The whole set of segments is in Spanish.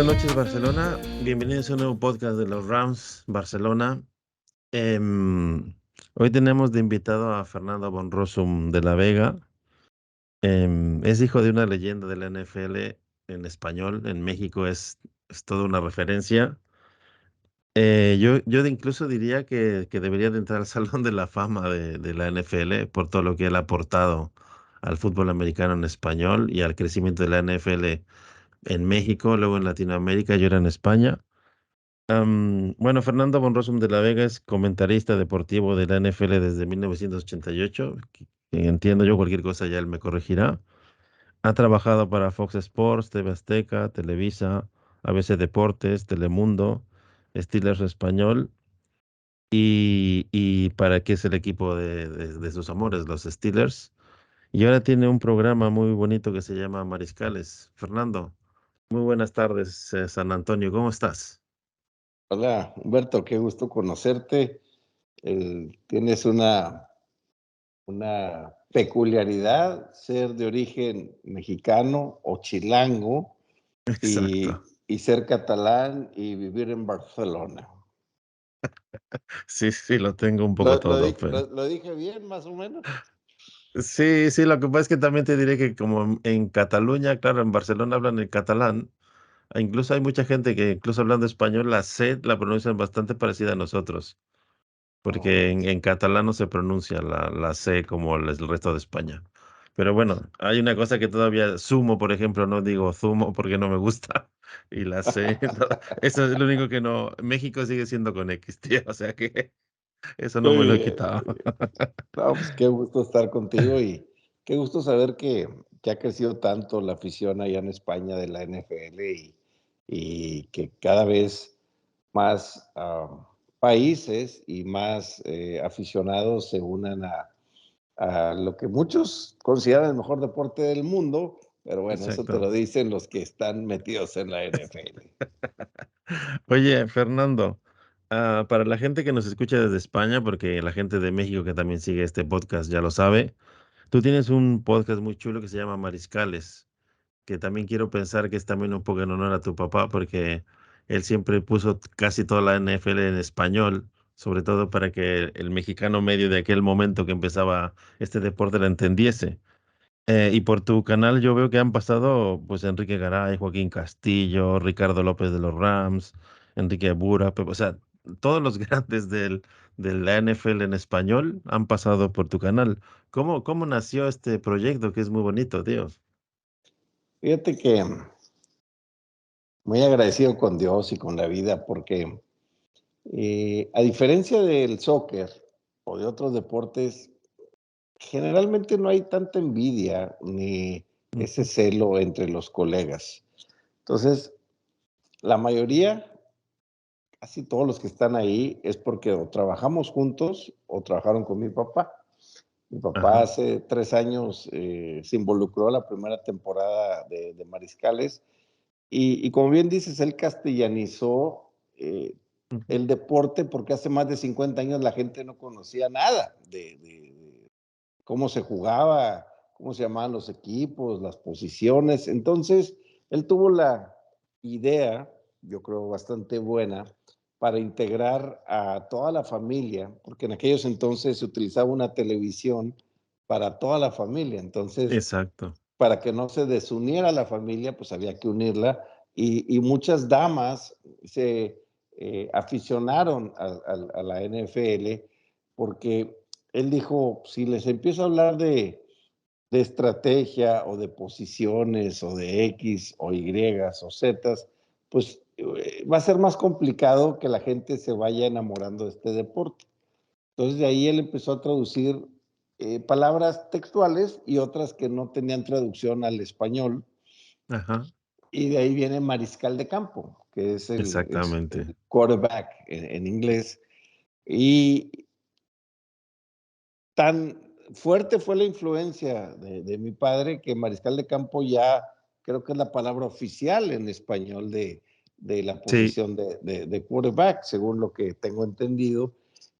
noches, Barcelona. Bienvenidos a un nuevo podcast de los Rams Barcelona. Hoy tenemos de invitado a Fernando von Rossum de la Vega. Es hijo de una leyenda de la NFL en español. En México es toda una referencia. Yo incluso diría que debería de entrar al Salón de la Fama de la NFL por todo lo que él ha aportado al fútbol americano en español y al crecimiento de la NFL en México, luego en Latinoamérica, yo era en España. Bueno, Fernando von Rossum de la Vega es comentarista deportivo de la NFL desde 1988. Que entiendo yo cualquier cosa, ya él me corregirá. Ha trabajado para Fox Sports, TV Azteca, Televisa, ABC Deportes, Telemundo, Steelers Español y para qué es el equipo de sus amores, los Steelers. Y ahora tiene un programa muy bonito que se llama Mariscales. Fernando, muy buenas tardes, San Antonio, ¿cómo estás? Hola, Humberto, qué gusto conocerte. Tienes una peculiaridad, ser de origen mexicano o chilango Exacto. y ser catalán y vivir en Barcelona. Sí, sí, lo tengo un poco ¿Lo, lo todo, di- pero... lo- lo dije bien, más o menos? Sí, sí, lo que pasa es que también te diré que como en Cataluña, claro, en Barcelona hablan el catalán, incluso hay mucha gente que incluso hablando español, la C la pronuncian bastante parecida a nosotros, porque Oh, en catalán no se pronuncia la C como el resto de España. Pero bueno, hay una cosa que todavía zumo, por ejemplo, no digo zumo porque no me gusta, y la C, eso es lo único que no, México sigue siendo con X, tío, o sea que eso no me muy lo he bien. quitado. No, pues qué gusto estar contigo y qué gusto saber que ha crecido tanto la afición allá en España de la NFL y que cada vez más países y más aficionados se unan a lo que muchos consideran el mejor deporte del mundo, pero bueno, eso te Exacto. lo dicen los que están metidos en la NFL. Oye, Fernando, para la gente que nos escucha desde España, porque la gente de México que también sigue este podcast ya lo sabe, tú tienes un podcast muy chulo que se llama Mariscales, que también quiero pensar que es también un poco en honor a tu papá, porque él siempre puso casi toda la NFL en español, sobre todo para que el mexicano medio de aquel momento que empezaba este deporte la entendiese. Y por tu canal yo veo que han pasado pues Enrique Garay, Joaquín Castillo, Ricardo López de los Rams, Enrique Bura, o sea, todos los grandes de la NFL en español han pasado por tu canal. ¿Cómo nació este proyecto que es muy bonito, tío? Fíjate que muy agradecido con Dios y con la vida porque a diferencia del soccer o de otros deportes, generalmente no hay tanta envidia ni ese Ujú. celo entre los colegas. Entonces, la mayoría, casi todos los que están ahí, es porque o trabajamos juntos o trabajaron con mi papá. Mi papá Ajá. hace 3 años se involucró a la primera temporada de Mariscales y como bien dices, él castellanizó Ujú. el deporte porque hace más de 50 años la gente no conocía nada de cómo se jugaba, cómo se llamaban los equipos, las posiciones. Entonces, él tuvo la idea, yo creo bastante buena, para integrar a toda la familia, porque en aquellos entonces se utilizaba una televisión para toda la familia. Entonces, Exacto. para que no se desuniera la familia, pues había que unirla y muchas damas se aficionaron a la NFL porque él dijo, si les empiezo a hablar de estrategia o de posiciones o de X o Y o Z, pues va a ser más complicado que la gente se vaya enamorando de este deporte. Entonces de ahí él empezó a traducir palabras textuales y otras que no tenían traducción al español. Ajá. Y de ahí viene mariscal de campo, que es Exactamente. el quarterback en inglés. Y tan fuerte fue la influencia de mi padre que mariscal de campo ya creo que es la palabra oficial en español de la Sí. posición de quarterback, según lo que tengo entendido.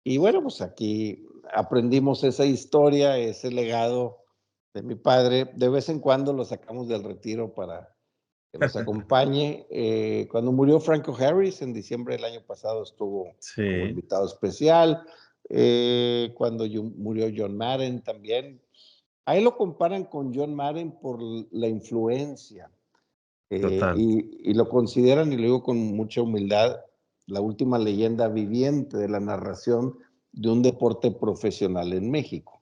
Y bueno, pues aquí aprendimos esa historia, ese legado de mi padre. De vez en cuando lo sacamos del retiro que nos acompañe. Cuando murió Franco Harris en diciembre del año pasado estuvo como Sí, invitado especial. Cuando murió John Madden también. Ahí lo comparan con John Madden por la influencia total. y lo consideran, y lo digo con mucha humildad, la última leyenda viviente de la narración de un deporte profesional en México.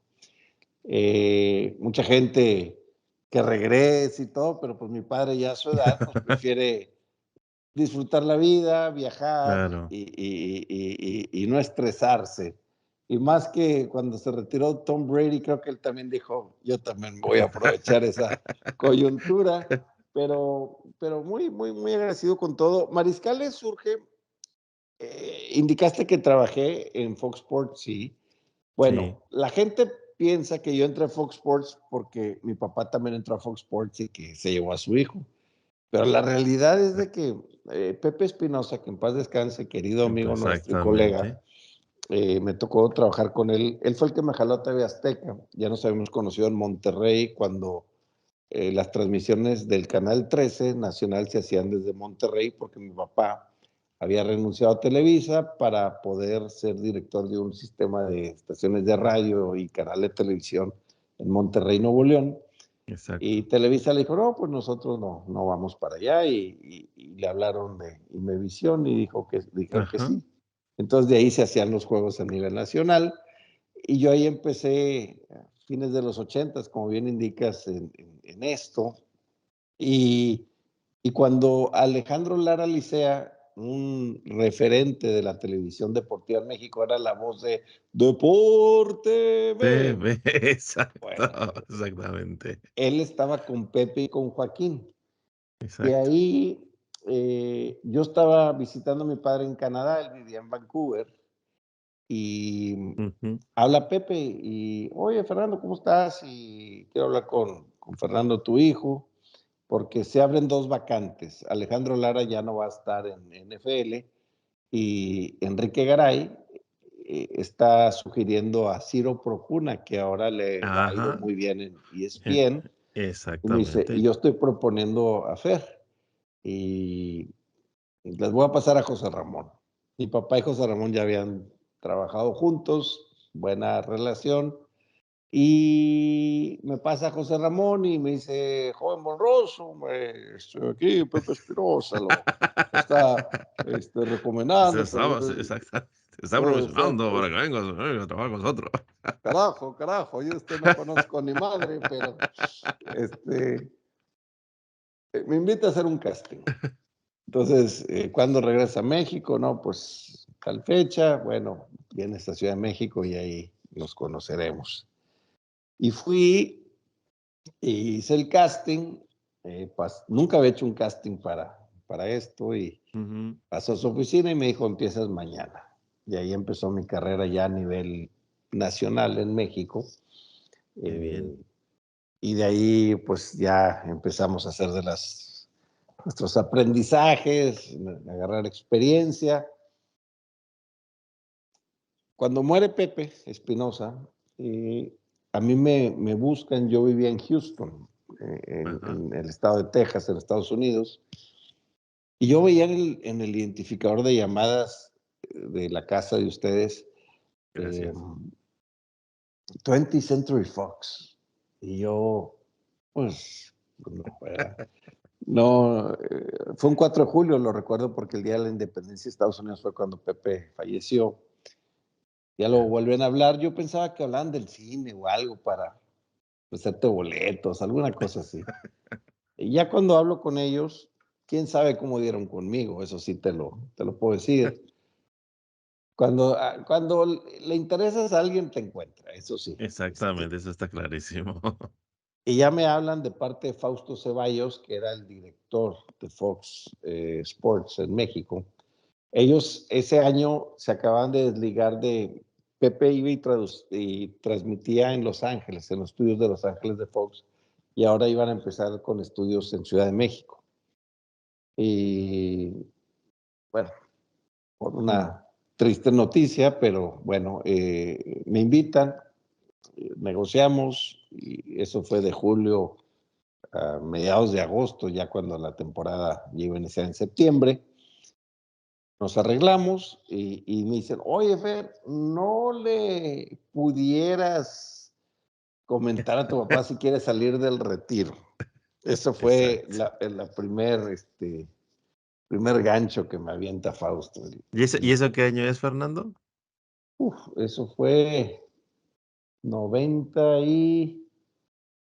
Mucha gente que regrese y todo, pero pues mi padre ya a su edad pues prefiere disfrutar la vida, viajar Claro. y no estresarse. Y más que cuando se retiró Tom Brady, creo que él también dijo, yo también voy a aprovechar esa coyuntura, pero muy, muy, muy agradecido con todo. Mariscales surge, indicaste que trabajé en Fox Sports, sí. Sí, Bueno, la gente piensa que yo entré a Fox Sports porque mi papá también entró a Fox Sports y que se llevó a su hijo. Pero la realidad es de que Pepe Espinosa, que en paz descanse, querido amigo nuestro y colega, exactamente. me tocó trabajar con él. Él fue el que me jaló a TV Azteca. Ya nos habíamos conocido en Monterrey cuando las transmisiones del Canal 13 Nacional se hacían desde Monterrey porque mi papá había renunciado a Televisa para poder ser director de un sistema de estaciones de radio y canal de televisión en Monterrey, Nuevo León. Y Exacto. Televisa le dijo, no, pues nosotros no vamos para allá. Y le hablaron de Imevisión y dijeron que Ajá. sí. Entonces de ahí se hacían los juegos a nivel nacional. Y yo ahí empecé a fines de los ochentas, como bien indicas, en esto. Y, y cuando Alejandro Lara Licea, un referente de la televisión deportiva en México, era la voz de Deporte Sí, B. exacto, Bueno, exactamente. él estaba con Pepe y con Joaquín. Y Exacto. ahí yo estaba visitando a mi padre en Canadá, él vivía en Vancouver, y Ujú. habla Pepe y, oye, Fernando, ¿cómo estás? Y quiero hablar con Fernando, tu hijo, porque se abren dos vacantes. Alejandro Lara ya no va a estar en NFL y Enrique Garay está sugiriendo a Ciro Procuna, que ahora le ha ido Ajá, muy bien en e ESPN, y me dice, y exactamente. yo estoy proponiendo a Fer. Y les voy a pasar a José Ramón. Mi papá y José Ramón ya habían trabajado juntos, buena relación. Y me pasa José Ramón y me dice, joven Monroso, estoy aquí, Pepe Espinosa lo está Se recomendando, estaba pero exactamente, se está promocionando para pues, que vengas a trabajar con nosotros. carajo, carajo, yo usted no conozco ni madre, pero este, me invita a hacer un casting. Entonces, ¿cuándo regresa a México? No, pues tal fecha, bueno, viene a esta Ciudad de México y ahí nos conoceremos. Y fui, y hice el casting, nunca había hecho un casting para esto y Ujú, pasó a su oficina y me dijo, empiezas mañana. Y ahí empezó mi carrera ya a nivel nacional en México. qué bien. eh, y de ahí pues ya empezamos a hacer nuestros aprendizajes, agarrar experiencia. Cuando muere Pepe Espinosa, a mí me buscan, yo vivía en Houston, Ajá, en el estado de Texas, en Estados Unidos, y yo veía en el identificador de llamadas de la casa de ustedes, eh, gracias. 20th Century Fox. Y yo, pues, no, no, fue un 4 de julio, lo recuerdo porque el día de la independencia de Estados Unidos fue cuando Pepe falleció. Ya lo Ya. vuelven a hablar. Yo pensaba que hablaban del cine o algo para hacerte boletos, alguna cosa así. Y ya cuando hablo con ellos, quién sabe cómo dieron conmigo, eso sí te lo puedo decir. Cuando le interesas a alguien, te encuentra, eso sí. Exactamente, eso está clarísimo. Y ya me hablan de parte de Fausto Ceballos, que era el director de Fox Sports en México. Ellos ese año se acaban de desligar de Pepe iba y transmitía en Los Ángeles, en los estudios de Los Ángeles de Fox, y ahora iban a empezar con estudios en Ciudad de México. Y bueno, por Mm, una triste noticia, pero bueno, me invitan, negociamos, y eso fue de julio a mediados de agosto, ya cuando la temporada ya iba a iniciar en septiembre. Nos arreglamos y me dicen, oye, Fer, ¿no le pudieras comentar a tu papá si quiere salir del retiro? Eso fue Exacto. primer gancho que me avienta Fausto. Y eso qué año es, Fernando? Eso fue 90 y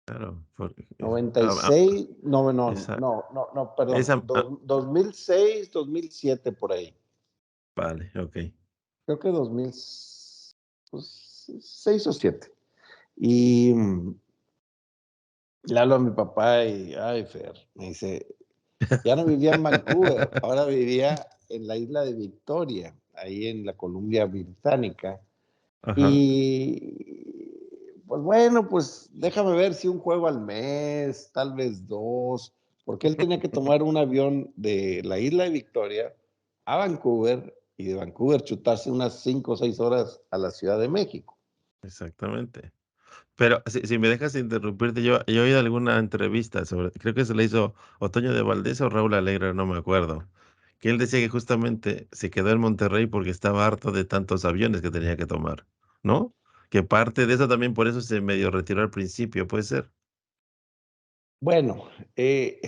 Claro, porque 96, no, no, esa no, no, no, perdón, esa 2006, 2007 por ahí. vale, okey. Creo que 2006 o 7. Y le hablo a mi papá y, ay, Fer, me dice, ya no vivía en Vancouver, ahora vivía en la isla de Victoria, ahí en la Columbia Británica. Ajá. Y pues bueno, pues déjame ver si un juego al mes, tal vez dos, porque él tenía que tomar un avión de la isla de Victoria a Vancouver y de Vancouver chutarse unas 5 o 6 horas a la Ciudad de México. Exactamente. Pero si me dejas interrumpirte, yo he oído alguna entrevista sobre, creo que se le hizo Otoño de Valdés o Raúl Alegre, no me acuerdo, que él decía que justamente se quedó en Monterrey porque estaba harto de tantos aviones que tenía que tomar, ¿no? Que parte de eso también por eso se medio retiró al principio, ¿puede ser? Bueno, él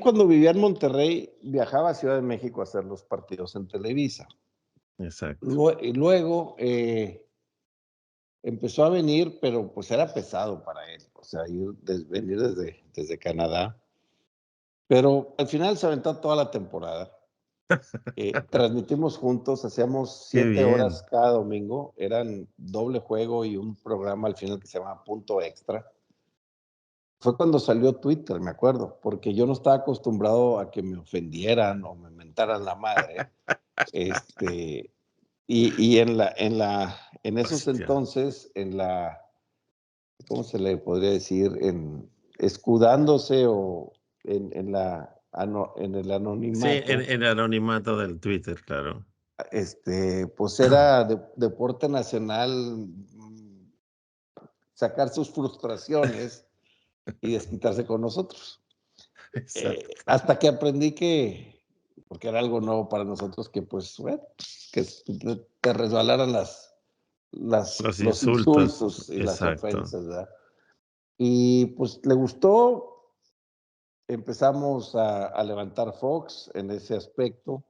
cuando vivía en Monterrey viajaba a Ciudad de México a hacer los partidos en Televisa. Exacto. Y luego empezó a venir, pero pues era pesado para él, o sea, venir desde Canadá. Pero al final se aventó toda la temporada. Transmitimos juntos, hacíamos Qué 7 horas bien. cada domingo, eran doble juego y un programa al final que se llamaba Punto Extra. Fue cuando salió Twitter, me acuerdo, porque yo no estaba acostumbrado a que me ofendieran o me mentaran la madre. Este, en esos Hostia. entonces, ¿cómo se le podría decir? Escudándose o en el Sí, en anonimato, el anonimato del Twitter, claro. pues era deporte nacional, sacar sus frustraciones y desquitarse con nosotros. Exacto. Hasta que aprendí porque era algo nuevo para nosotros, que pues, bueno, que te resbalaran Los los insultos, insultos y las exacto. ofensas, ¿verdad? Y pues le gustó, empezamos a levantar Fox en ese aspecto.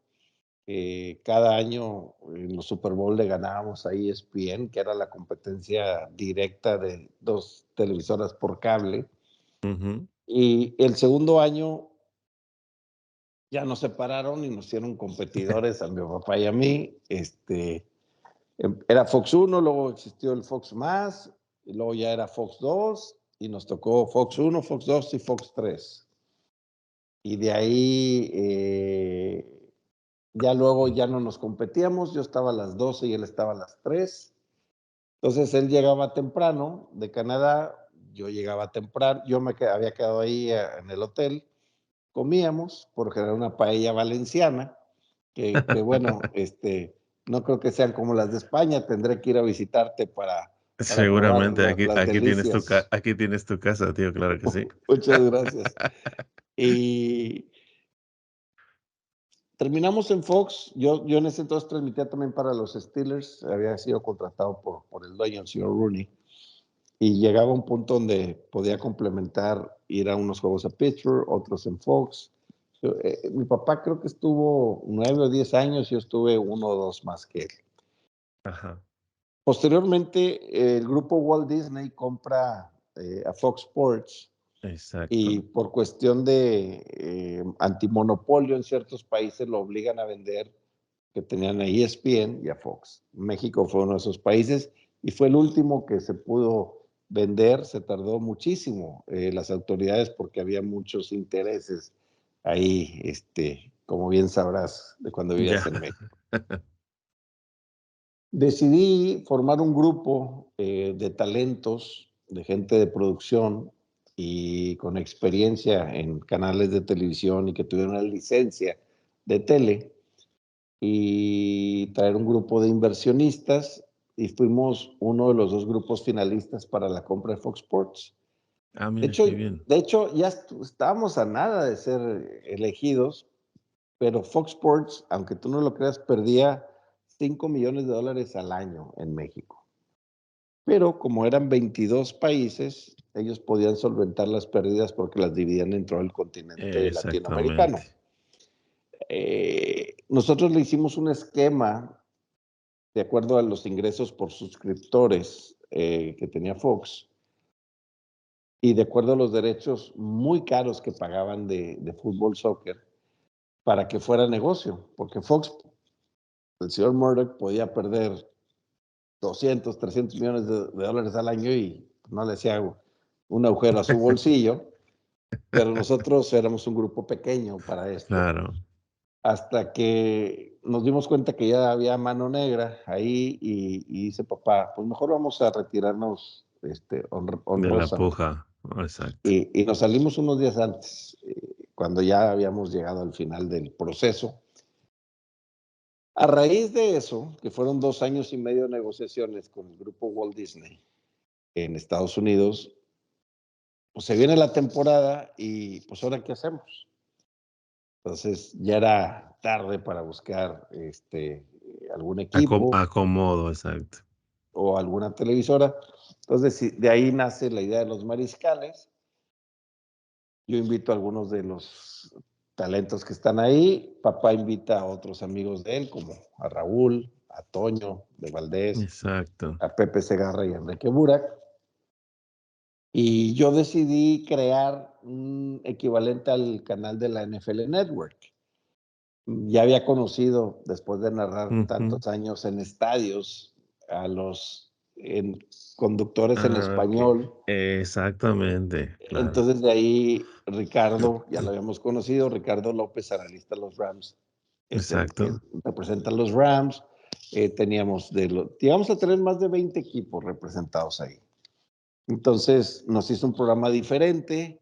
Cada año en los Super Bowl le ganábamos a ESPN, que era la competencia directa de dos televisoras por cable. Ujú. Y el segundo año ya nos separaron y nos hicieron competidores a mi papá y a mí. Era Fox 1, luego existió el Fox Más, y luego ya era Fox 2, y nos tocó Fox 1, Fox 2 y Fox 3. Y de ahí ya luego ya no nos competíamos, yo estaba a las 12 y él estaba a las 3. Entonces él llegaba temprano de Canadá, yo llegaba temprano, había quedado ahí en el hotel, comíamos, por generar una paella valenciana, que bueno, no creo que sean como las de España, tendré que ir a visitarte para probar Seguramente las delicias. aquí tienes tu casa, tío, claro que sí. Muchas gracias. Y terminamos en Fox. Yo en ese entonces transmitía también para los Steelers. Había sido contratado por el dueño, el señor Rooney. Y llegaba un punto donde podía complementar, ir a unos juegos a Pittsburgh, otros en Fox. Mi papá creo que estuvo 9 o 10 años, yo estuve 1 o 2 más que él. Ajá, Posteriormente, el grupo Walt Disney compra a Fox Sports y exacto. por cuestión de antimonopolio en ciertos países lo obligan a vender, que tenían a ESPN y a Fox. México fue uno de esos países y fue el último que se pudo vender. Se tardó muchísimo las autoridades porque había muchos intereses ahí, como bien sabrás de cuando vivías Ya. en México. Decidí formar un grupo de talentos, de gente de producción y con experiencia en canales de televisión y que tuvieron una licencia de tele, y traer un grupo de inversionistas, y fuimos uno de los dos grupos finalistas para la compra de Fox Sports. Ah, De mira, hecho, qué bien. ya estábamos a nada de ser elegidos, pero Fox Sports, aunque tú no lo creas, perdía $5 millones al año en México. Pero como eran 22 países, ellos podían solventar las pérdidas porque las dividían en todo el continente latinoamericano. Exactamente. Nosotros le hicimos un esquema de acuerdo a los ingresos por suscriptores que tenía Fox y de acuerdo a los derechos muy caros que pagaban de fútbol, soccer, para que fuera negocio, porque Fox, el señor Murdoch podía perder 200, 300 millones de dólares al año y no le hacía un agujero a su bolsillo, pero nosotros éramos un grupo pequeño para esto, Claro, hasta que nos dimos cuenta que ya había mano negra ahí y dice papá, pues mejor vamos a retirarnos de la honrosamente. puja. Exacto. Y nos salimos unos días antes, cuando ya habíamos llegado al final del proceso. A raíz de eso, que fueron 2 años y medio de negociaciones con el grupo Walt Disney en Estados Unidos, pues se viene la temporada y pues ahora qué hacemos. Entonces ya era tarde para buscar algún equipo Acomodo, exacto. o alguna televisora. Entonces de ahí nace la idea de los mariscales. Yo invito a algunos de los talentos que están ahí. Papá invita a otros amigos de él, como a Raúl, a Toño de Valdés, Exacto. a Pepe Segarra y a Enrique Burak. Y yo decidí crear un equivalente al canal de la NFL Network. Ya había conocido, después de narrar Ujú. tantos años en estadios, a los conductores en Ah, ok. español. Exactamente, claro. Entonces de ahí Ricardo, ya lo habíamos conocido, Ricardo López, analista de los Rams, Exacto. representa a los Rams. Llegamos a tener más de 20 equipos representados ahí. Entonces nos hizo un programa diferente,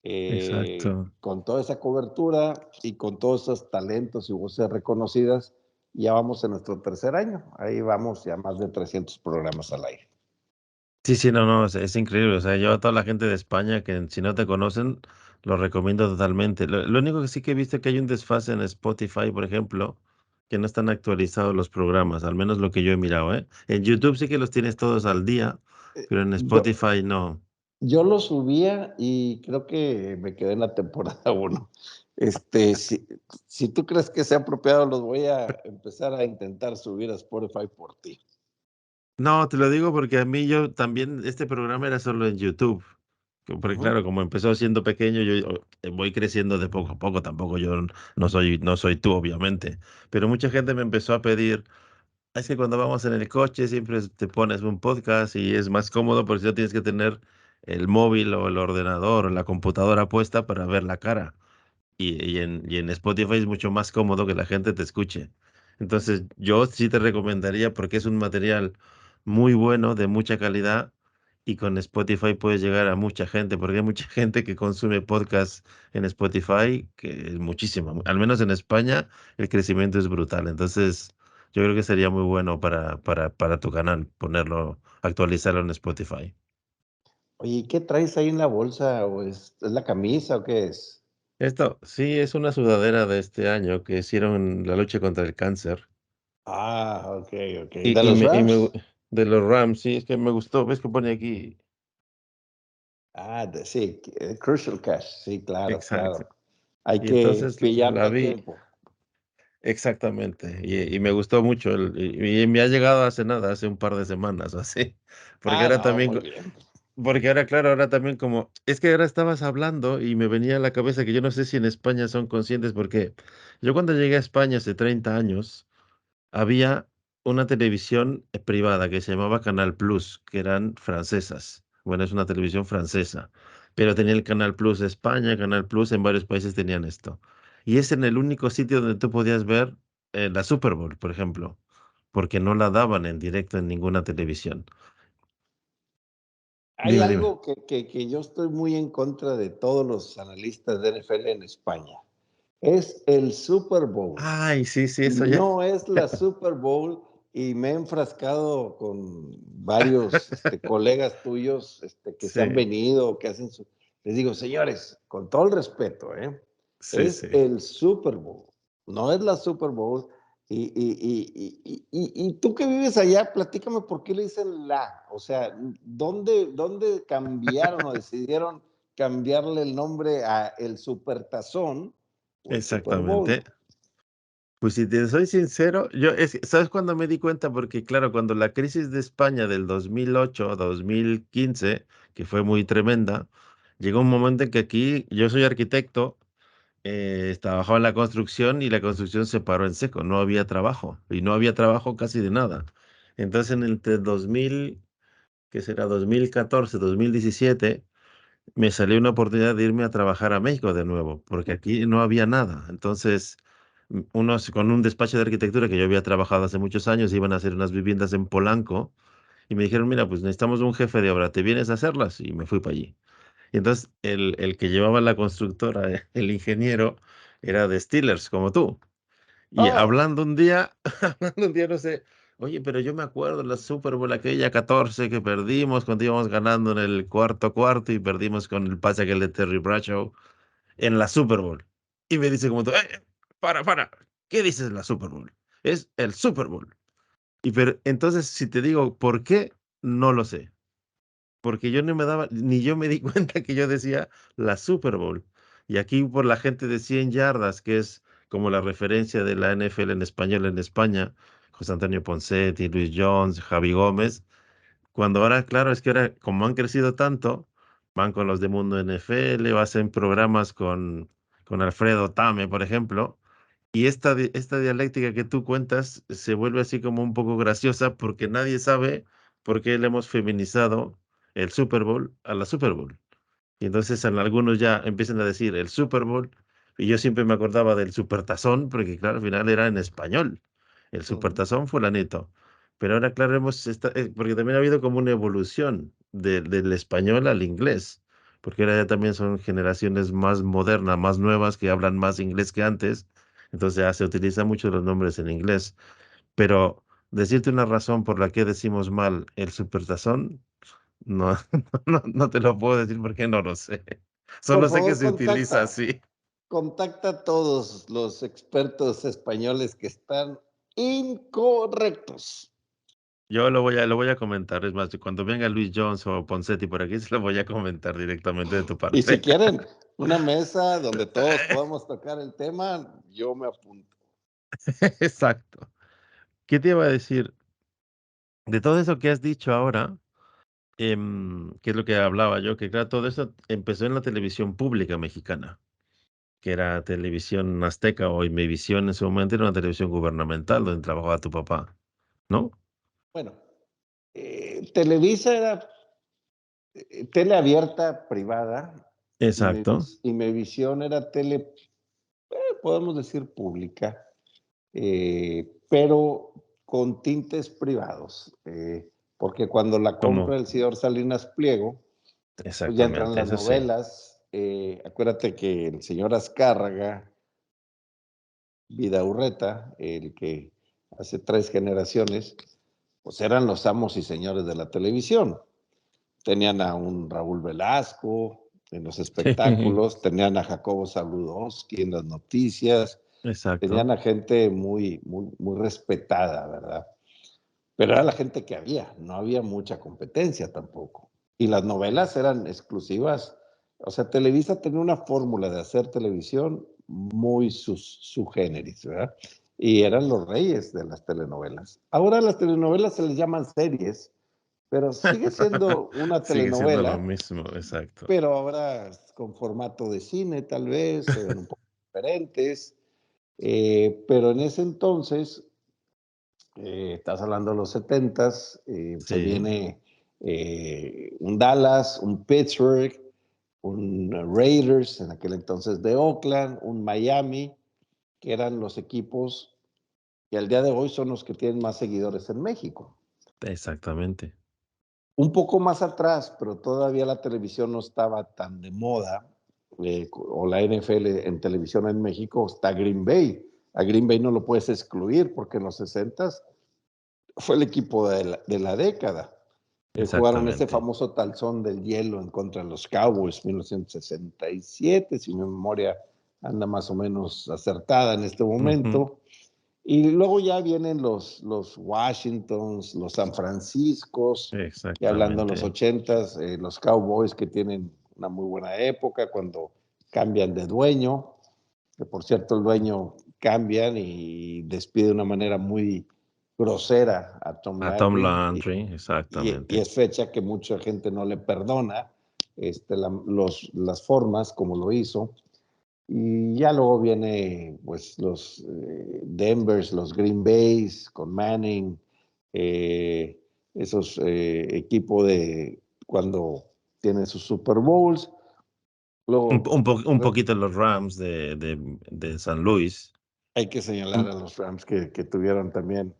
Exacto. con toda esa cobertura y con todos esos talentos y voces reconocidas. Ya vamos en nuestro tercer año. Ahí vamos ya más de 300 programas al aire. Sí, sí, no, no, es increíble. O sea, yo a toda la gente de España que si no te conocen, lo recomiendo totalmente. Lo único que sí que he visto que hay un desfase en Spotify, por ejemplo, que no están actualizados los programas, al menos lo que yo he mirado, ¿eh? En YouTube sí que los tienes todos al día, pero en Yo, Spotify no. yo lo subía y creo que me quedé en la temporada uno. Si tú crees que sea apropiado, los voy a empezar a intentar subir a Spotify por ti. No, te lo digo porque a mí yo también, este programa era solo en YouTube. Porque Ujú. claro, como empezó siendo pequeño, yo voy creciendo de poco a poco. Tampoco yo no soy tú, obviamente. Pero mucha gente me empezó a pedir, es que cuando vamos en el coche siempre te pones un podcast y es más cómodo porque no tienes que tener el móvil o el ordenador o la computadora puesta para ver la cara. Y en Spotify es mucho más cómodo que la gente te escuche. Entonces, yo sí te recomendaría porque es un material muy bueno, de mucha calidad, y con Spotify puedes llegar a mucha gente, porque hay mucha gente que consume podcasts en Spotify, que es muchísimo. Al menos en España el crecimiento es brutal. Entonces, yo creo que sería muy bueno para tu canal ponerlo, actualizarlo en Spotify. Oye, ¿y qué traes ahí en la bolsa? ¿O es la camisa o qué es? Esto sí es una sudadera de este año que hicieron en la lucha contra el cáncer. Ah, ok, ok. ¿De Y, y los me, y Rams? me- de los Rams, sí, es que me gustó. ¿Ves que pone aquí? Ah, sí, Crucial Cash, sí, claro, Exacto. claro. Hay Y que entonces pillarle la a vi, tiempo. exactamente. Y me gustó mucho. Y me ha llegado hace nada, hace un par de semanas o así. Porque Ah, ahora no, también, muy bien. porque ahora, claro, ahora también como, es que ahora estabas hablando y me venía a la cabeza que yo no sé si en España son conscientes, porque yo cuando llegué a España hace 30 años, había una televisión privada que se llamaba Canal Plus, que eran francesas. Bueno, es una televisión francesa, pero tenía el Canal Plus de España, Canal Plus en varios países tenían esto. Y es en el único sitio donde tú podías ver la Super Bowl, por ejemplo, porque no la daban en directo en ninguna televisión. Hay Dime, dime. algo que yo estoy muy en contra de todos los analistas de NFL en España. Es el Super Bowl. Ay, sí, sí, eso ya. No es la Super Bowl y me he enfrascado con varios colegas tuyos que se han Sí, venido, que hacen su... Les digo, señores, con todo el respeto, sí, es sí. el Super Bowl, no es la Super Bowl. Y tú que vives allá, platícame por qué le dicen la. O sea, ¿dónde cambiaron o decidieron cambiarle el nombre a el Supertazón o el Super Bowl? Exactamente. Pues si te soy sincero, ¿sabes cuándo me di cuenta? Porque claro, cuando la crisis de España del 2008, 2015, que fue muy tremenda, llegó un momento en que aquí, yo soy arquitecto, trabajaba en la construcción y la construcción se paró en seco, no había trabajo y no había trabajo casi de nada. Entonces, entre 2000, ¿qué será? 2014, 2017, me salió una oportunidad de irme a trabajar a México de nuevo, porque aquí no había nada. Entonces, unos con un despacho de arquitectura que yo había trabajado hace muchos años, iban a hacer unas viviendas en Polanco y me dijeron, mira, pues necesitamos un jefe de obra, ¿te vienes a hacerlas? Y me fui para allí. Y entonces el que llevaba la constructora, el ingeniero, era de Steelers, como tú. Y Oh, hablando un día, hablando un día, no sé, oye, pero yo me acuerdo la Super Bowl aquella 14 que perdimos cuando íbamos ganando en el cuarto cuarto y perdimos con el pase aquel de Terry Bradshaw en la Super Bowl. Y me dice como tú, para, ¿qué dices en la Super Bowl? Es el Super Bowl. Y pero entonces, si te digo por qué, no lo sé. Porque yo no me daba, ni yo me di cuenta que yo decía la Super Bowl. Y aquí por la gente de 100 yardas, que es como la referencia de la NFL en español en España, José Antonio Poncetti, Luis Jones, Javi Gómez, cuando ahora, claro, es que ahora, como han crecido tanto, van con los de Mundo NFL o hacen programas con Alfredo Tame, por ejemplo, y esta dialéctica que tú cuentas se vuelve así como un poco graciosa porque nadie sabe por qué le hemos feminizado el Super Bowl a la Super Bowl. Y entonces en algunos ya empiezan a decir el Super Bowl, y yo siempre me acordaba del Supertazón, porque claro, al final era en español, el ujú. Supertazón fulanito. Pero ahora, claro, porque también ha habido como una evolución del español al inglés, porque ahora ya también son generaciones más modernas, más nuevas, que hablan más inglés que antes, entonces ya se utilizan mucho los nombres en inglés. Pero decirte una razón por la que decimos mal el Supertazón, no, no te lo puedo decir porque no lo sé. Por Solo sé que favor, se utiliza así. contacta a todos los expertos españoles que están incorrectos. Yo lo voy a comentar. Es más, cuando venga Luis Jones o Poncetti por aquí, se lo voy a comentar directamente de tu Y si parte. quieren una mesa donde todos podamos tocar el tema, yo me apunto. Exacto. ¿Qué te iba a decir? De todo eso que has dicho ahora, que es lo que hablaba yo, que claro, todo eso empezó en la televisión pública mexicana, que era televisión azteca o Imevisión en su momento, era una televisión gubernamental donde trabajaba tu papá, ¿no? Bueno, Televisa era tele abierta privada y Exacto. Imevisión era tele, podemos decir pública, pero con tintes privados, porque cuando la compra Como, el señor Salinas Pliego, pues ya entran exactamente, las eso sí. novelas. Acuérdate que el señor Azcárraga, Vidaurreta, el que hace 3 generaciones, pues eran los amos y señores de la televisión. Tenían a un Raúl Velasco en los espectáculos, tenían a Jacobo Zabludowski en las noticias, Exacto. tenían a gente muy respetada, ¿verdad? Pero era la gente que había, no había mucha competencia tampoco. Y las novelas eran exclusivas. O sea, Televisa tenía una fórmula de hacer televisión muy su generis, ¿verdad? Y eran los reyes de las telenovelas. Ahora las telenovelas se les llaman series, pero sigue siendo una Sigue siendo lo telenovela, mismo, exacto. pero ahora con formato de cine tal vez, se ven un poco diferentes. Pero en ese entonces estás hablando de los setentas, se Sí, viene un Dallas, un Pittsburgh, un Raiders, en aquel entonces de Oakland, un Miami, que eran los equipos que al día de hoy son los que tienen más seguidores en México. exactamente. Un poco más atrás, pero todavía la televisión no estaba tan de moda, o la NFL en televisión en México, está Green Bay. A Green Bay no lo puedes excluir porque en los 60 fue el equipo de la década. Jugaron ese Exactamente. famoso talzón del hielo en contra de los Cowboys 1967, si mi memoria anda más o menos acertada en este Ujú. momento. Y luego ya vienen los Washingtons, los San Franciscos, y hablando en los Exactamente. ochentas, los Cowboys que tienen una muy buena época cuando cambian de dueño, que por cierto el dueño cambian y despide de una manera muy grosera a Tom A Tom Landry Landry, y exactamente. es fecha que mucha gente no le perdona las formas como lo hizo. Y ya luego viene pues los Denvers, los Green Bays con Manning, eh, esos equipos de cuando tienen sus Super Bowls. Luego Un poquito los Rams de San Luis. hay que señalar Un- a los Rams que tuvieron también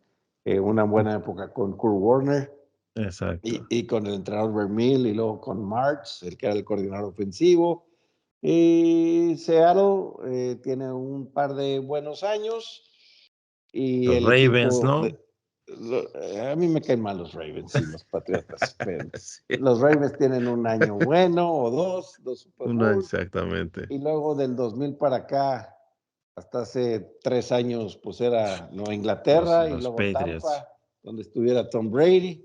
una buena época con Kurt Warner Exacto. y con el entrenador Vermeil y luego con March, el que era el coordinador ofensivo. Y Seattle tiene un par de buenos años y Los el Ravens, equipo ¿no? a mí me caen mal los Ravens y los Patriotas, pero Sí. los Ravens tienen un año bueno o dos Super Uno Bowls exactamente. y luego del 2000 para acá, hasta hace 3 años, pues era Nueva Inglaterra y Los luego Patriots. Tampa, donde estuviera Tom Brady.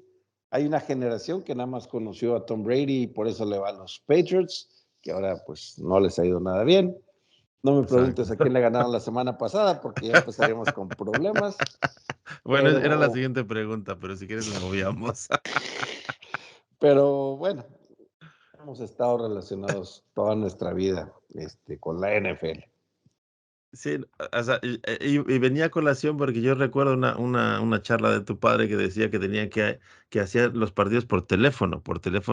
Hay una generación que nada más conoció a Tom Brady y por eso le va a los Patriots, que ahora pues no les ha ido nada bien. No me preguntes a Exacto. quién le ganaron la semana pasada porque ya empezaríamos con problemas, Bueno, era la pero, siguiente pregunta, pero si quieres la obviamos. pero bueno, hemos estado relacionados toda nuestra vida con la NFL. Sí, o sea, y venía a colación porque yo recuerdo una charla de tu padre que decía que tenía que hacer los partidos por teléfono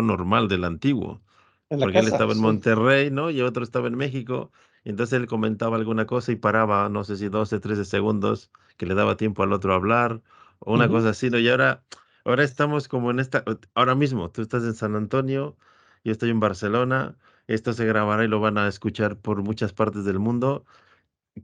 normal del antiguo, En la porque él casa, estaba en sí. Monterrey, ¿no? Y otro estaba en México, y entonces él comentaba alguna cosa y paraba, no sé si 12, 13 segundos, que le daba tiempo al otro a hablar, o una cosa Ujú. así, ¿no? Y ahora estamos como en ahora mismo, tú estás en San Antonio, yo estoy en Barcelona, esto se grabará y lo van a escuchar por muchas partes del mundo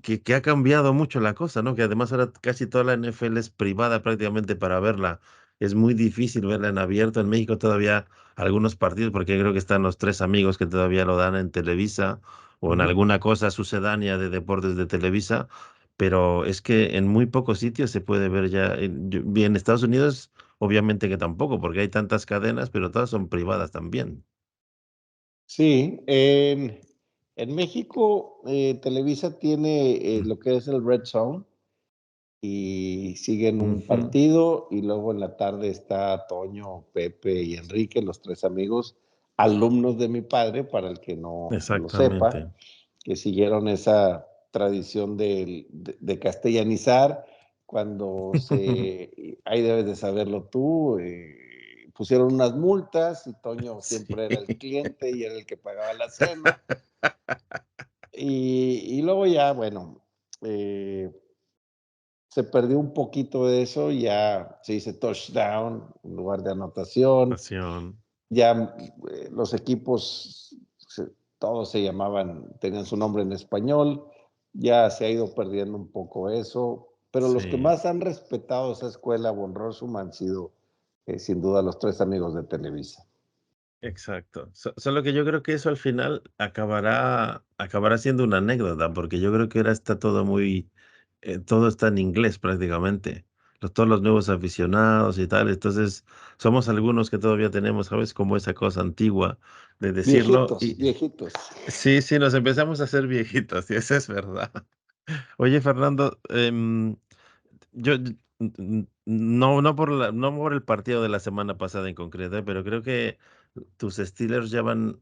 que ha cambiado mucho la cosa, ¿no? Que además ahora casi toda la NFL es privada prácticamente para verla. Es muy difícil verla en abierto. En México todavía algunos partidos, porque creo que están los tres amigos que todavía lo dan en Televisa o en Ujú. alguna cosa sucedánea de deportes de Televisa, pero es que en muy pocos sitios se puede ver ya. En Estados Unidos, obviamente que tampoco, porque hay tantas cadenas, pero todas son privadas también. Sí, en México, Televisa tiene Mm. lo que es el Red Zone y siguen un Ujú. partido y luego en la tarde está Toño, Pepe y Enrique, los tres amigos, alumnos de mi padre, para el que no lo sepa, Exactamente. que siguieron esa tradición de castellanizar cuando ahí debes de saberlo tú, pusieron unas multas y Toño Sí. siempre era el cliente y era el que pagaba la cena. Y luego ya, bueno, eh, se perdió un poquito de eso, ya se dice touchdown en lugar de anotación, Pasión. ya los equipos, todos se llamaban, tenían su nombre en español, ya se ha ido perdiendo un poco eso, pero los que Sí. más han respetado esa escuela Von Rossum han sido sin duda los tres amigos de Televisa. Exacto. Solo que yo creo que eso al final acabará siendo una anécdota, porque yo creo que ahora está todo todo está en inglés prácticamente. Todos los nuevos aficionados y tal. Entonces, somos algunos que todavía tenemos, ¿sabes? Como esa cosa antigua de decirlo. Viejitos, Y viejitos. sí, sí, nos empezamos a hacer viejitos, y eso es verdad. Oye, Fernando, no por el partido de la semana pasada en concreto, pero creo que tus Steelers llevan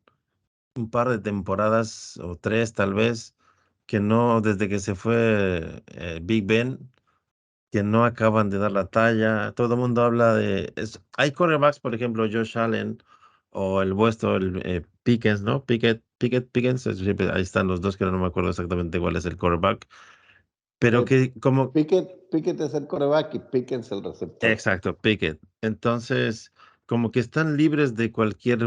un par de temporadas o tres tal vez que no, desde que se fue Big Ben, que no acaban de dar la talla. Todo el mundo habla hay quarterbacks, por ejemplo, Josh Allen o el vuestro, el Pickens, ¿no? Pickens, ahí están los dos que no me acuerdo exactamente cuál es el quarterback, pero Eh, que como Pickett es el coreback y Pickens el receptor. exacto, Pickett. Entonces, como que están libres de cualquier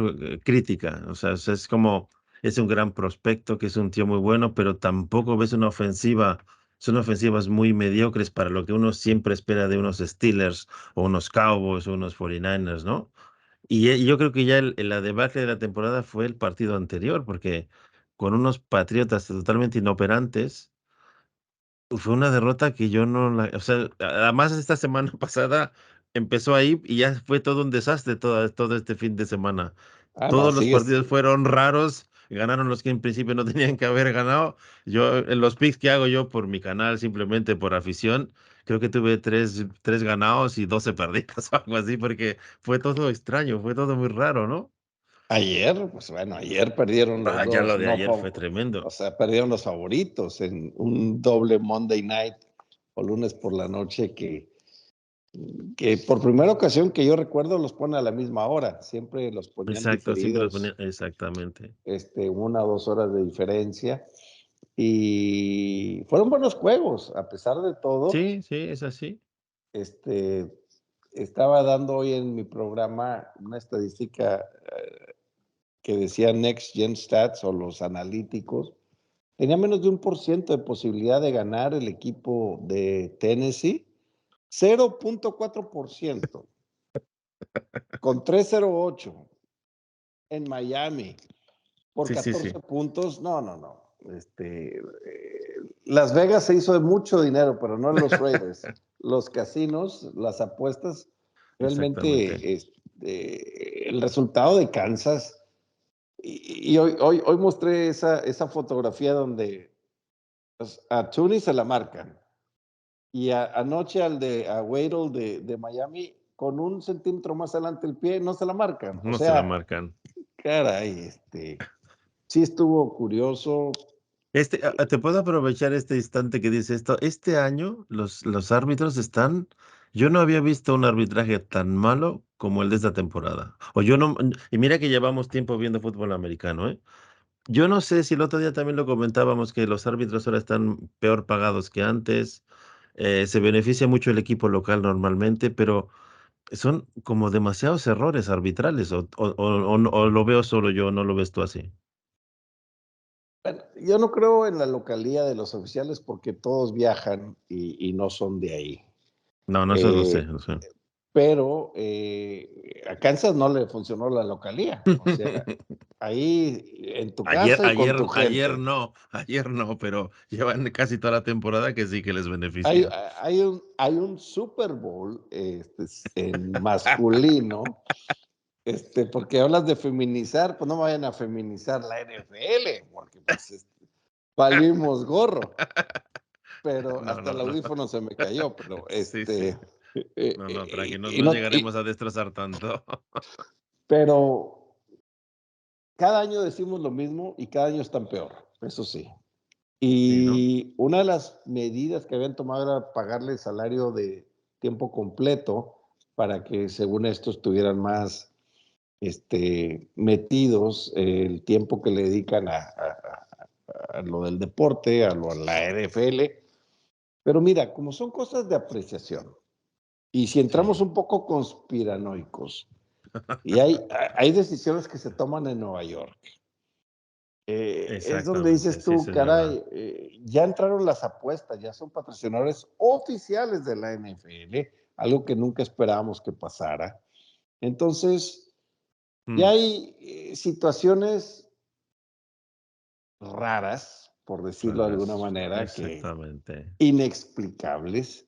crítica. O sea, es como, es un gran prospecto, que es un tío muy bueno, pero tampoco ves una ofensiva. son ofensivas muy mediocres para lo que uno siempre espera de unos Steelers o unos Cowboys o unos 49ers, ¿no? Y yo creo que ya la debacle de la temporada fue el partido anterior, porque con unos Patriotas totalmente inoperantes, fue una derrota que yo no la, o sea, además esta semana pasada empezó ahí y ya fue todo un desastre todo este fin de semana. Ah, no, Todos los sigues. partidos fueron raros, ganaron los que en principio no tenían que haber ganado. Yo, en los picks que hago yo por mi canal, simplemente por afición, creo que tuve tres ganados y 12 perdidas o algo así, porque fue todo extraño, fue todo muy raro, ¿no? Ayer, pues bueno, ayer perdieron los Ya dos, lo de no, ayer fue o tremendo. sea, perdieron los favoritos en un doble Monday Night o lunes por la noche que por primera ocasión que yo recuerdo los pone a la misma hora, siempre los ponían Exacto, siempre los ponía, diferidos, exactamente. 1 o 2 horas de diferencia y fueron buenos juegos, a pesar de todo, Sí, sí, es así. este, estaba dando hoy en mi programa una estadística que decía Next Gen Stats o los analíticos, tenía menos de 1% de posibilidad de ganar el equipo de Tennessee, 0.4%, con 308 en Miami, por Sí, sí, 14 sí, puntos. No, no, no. Las Vegas se hizo de mucho dinero, pero no en los Raiders. Los casinos, las apuestas, exactamente. realmente el resultado de Kansas. Y hoy mostré esa fotografía donde pues, a Tooney se la marcan. Y anoche a Waddle de Miami, con 1 centímetro más adelante el pie, no se la marcan. O No se la sea, marcan. caray, sí estuvo curioso. Te puedo aprovechar este instante que dice esto. Este año los árbitros están. Yo no había visto un arbitraje tan malo como el de esta temporada. O yo no. Y mira que llevamos tiempo viendo fútbol americano, ¿eh? Yo no sé si el otro día también lo comentábamos que los árbitros ahora están peor pagados que antes. Se beneficia mucho el equipo local normalmente, pero son como demasiados errores arbitrales. O lo veo solo yo, no lo ves tú así. Bueno, yo no creo en la localía de los oficiales porque todos viajan y no son de ahí. No, no, eso lo sé, Eh, lo sé. pero a Kansas no le funcionó la localía. O sea, ahí en tu Ayer, casa y con tu ayer, gente. ayer no, pero llevan casi toda la temporada que sí que les Hay, beneficia. hay un Super Bowl en masculino, porque hablas de feminizar, pues no vayan a feminizar la NFL, porque pues valimos gorro, pero No, hasta no, el no. audífono se me cayó, pero Sí, sí. No, no, tranqui, no, y no no, llegaremos a destrozar tanto. pero cada año decimos lo mismo y cada año están peor, eso sí. Sí, ¿no? Y una de las medidas que habían tomado era pagarle salario de tiempo completo para que, según esto, estuvieran más metidos el tiempo que le dedican a lo del deporte, a la NFL. Pero mira, como son cosas de apreciación, y si entramos Sí, un poco conspiranoicos, y hay decisiones que se toman en Nueva York, es donde exactamente, dices sí, tú, eso es verdad. caray, ya entraron las apuestas, ya son patrocinadores oficiales de la NFL, algo que nunca esperábamos que pasara. Entonces, ya Mm, hay situaciones raras, por decirlo de alguna raras, manera, que exactamente. inexplicables,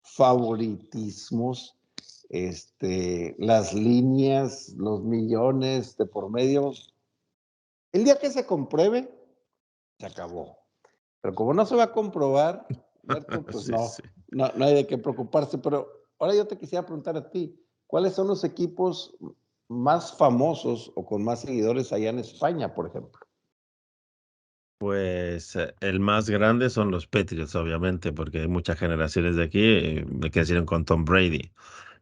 favoritismos, las líneas, los millones de por medio. El día que se compruebe, se acabó. Pero como no se va a comprobar, Berto, pues Sí, no, sí. no hay de qué preocuparse. Pero ahora yo te quisiera preguntar a ti, ¿cuáles son los equipos más famosos o con más seguidores allá en España, por ejemplo? Pues el más grande son los Patriots, obviamente, porque hay muchas generaciones de aquí que crecieron con Tom Brady.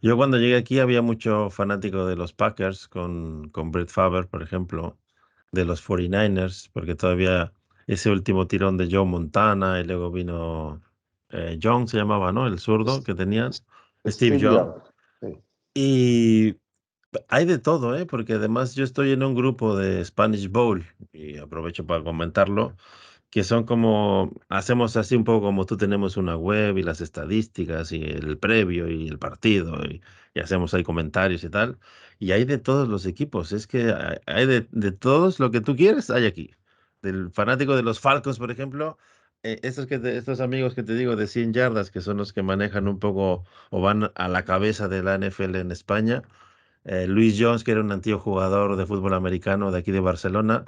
Yo cuando llegué aquí había mucho fanático de los Packers con Brett Favre, por ejemplo, de los 49ers, porque todavía ese último tirón de Joe Montana y luego vino Young, se llamaba, ¿no? El zurdo que tenían, Steve Steve Young. Young. Sí. Y hay de todo, ¿eh? Porque además yo estoy en un grupo de Spanish Bowl y aprovecho para comentarlo que son como, hacemos así un poco como tú tenemos una web y las estadísticas y el previo y el partido y hacemos ahí comentarios y tal. Y hay de todos los equipos, es que hay de todos lo que tú quieres, hay aquí. Del fanático de los Falcons, por ejemplo, estos amigos que te digo de 100 yardas, que son los que manejan un poco o van a la cabeza de la NFL en España. Luis Jones, que era un antiguo jugador de fútbol americano de aquí de Barcelona,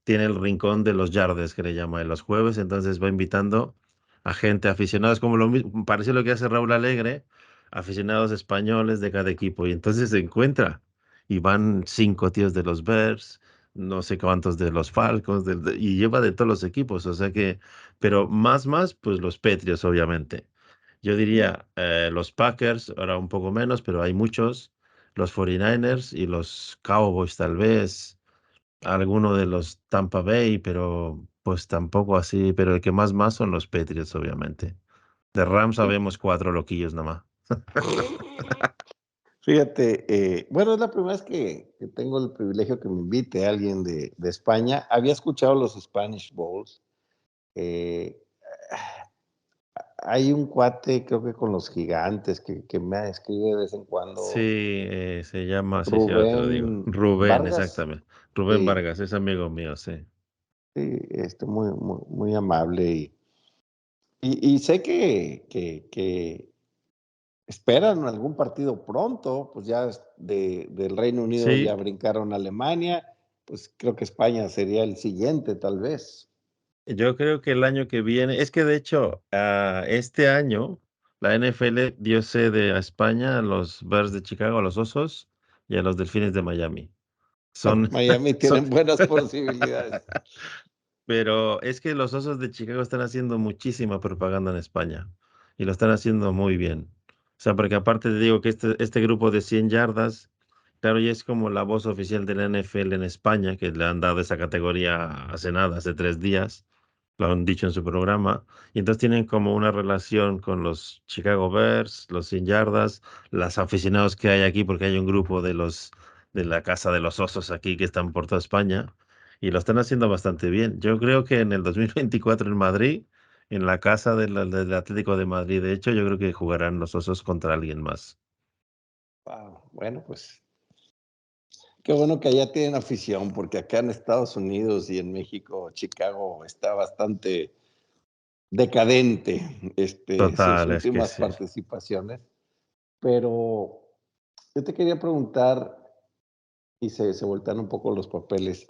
tiene el rincón de los yardes, que le llama en los jueves, entonces va invitando a gente, aficionados, como lo mismo, parece lo que hace Raúl Alegre, aficionados españoles de cada equipo, y entonces se encuentra, y van 5 tíos de los Bears, no sé cuántos de los Falcons, y lleva de todos los equipos, o sea que, pero más, pues los Patriots, obviamente. Yo diría los Packers, ahora un poco menos, pero hay muchos los 49ers y los Cowboys tal vez, alguno de los Tampa Bay, pero pues tampoco así, pero el que más son los Patriots, obviamente. De Rams sabemos 4 loquillos nomás. Fíjate, bueno, es la primera vez que tengo el privilegio que me invite alguien de España. Había escuchado los Spanish Bowls. eh, Hay un cuate, creo que con los Gigantes, que me escribe de vez en Sí, cuando, se llama, sí, sí, ahora te lo digo. Rubén Rubén, Vargas. exactamente. Rubén Sí, Vargas, es amigo mío, sí. sí, muy, muy, muy amable. Y sé que esperan algún partido pronto, pues ya del Reino Unido ya Sí, brincaron a Alemania, pues creo que España sería el siguiente, tal vez. yo creo que el año que viene, es que de hecho, este año la NFL dio sede a España, a los Bears de Chicago, a los Osos y a los Delfines de Miami. Son, Miami son, tienen buenas posibilidades. pero es que los Osos de Chicago están haciendo muchísima propaganda en España y lo están haciendo muy bien. O sea, porque aparte te digo que este grupo de 100 yardas, claro, ya es como la voz oficial de la NFL en España, que le han dado esa categoría hace nada, hace 3 días, lo han dicho en su programa, y entonces tienen como una relación con los Chicago Bears, los 100 yardas, los aficionados que hay aquí, porque hay un grupo de los de la Casa de los Osos aquí que están por toda España y lo están haciendo bastante bien. Yo creo que en el 2024 en Madrid, en la casa del Atlético de Madrid, de hecho, yo creo que jugarán los Osos contra alguien más. Wow, bueno, pues qué bueno que allá tienen afición, porque acá en Estados Unidos y en México, Chicago está bastante decadente, sus Total, es que últimas sí. participaciones. Pero yo te quería preguntar, y se voltean un poco los papeles.